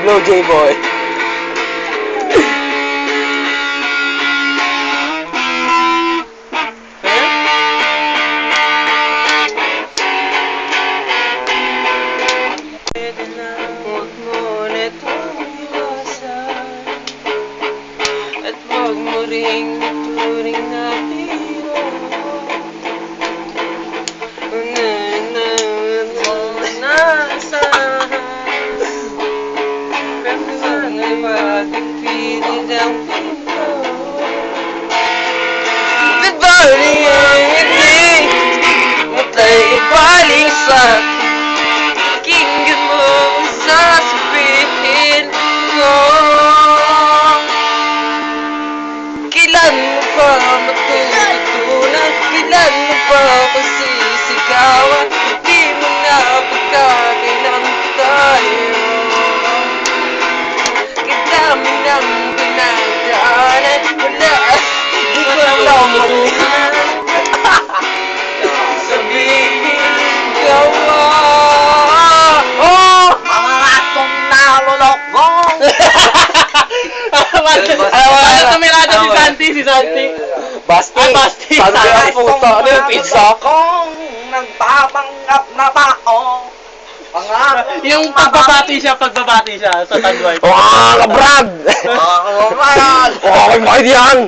Blue Jay Boy. Huwag mo na itong iwasan at huwag mo ring ituring na biro. Naasahan pero sana'y wag ipilit ang pinto. Good morning, hindi mo tayo ibaling sa pakinggan mo ang sasabihin ko. Kailan mo pa matututunan? Kailan mo pa ako sisigawan? Di mo na pagkakailan tayo. Kadami ng pinagdaanan, wala, di ko lang matutunan. Sabihin gawa. Ano tumirada si Santi? Si Santi? Basti. Basti. Santi ang puto. Ano yung pizza? Kung nagpapanggap na tao, Yung pagbabati siya sa tagway. Wow, kabrad! mga kababayan, Okay, bakit yan?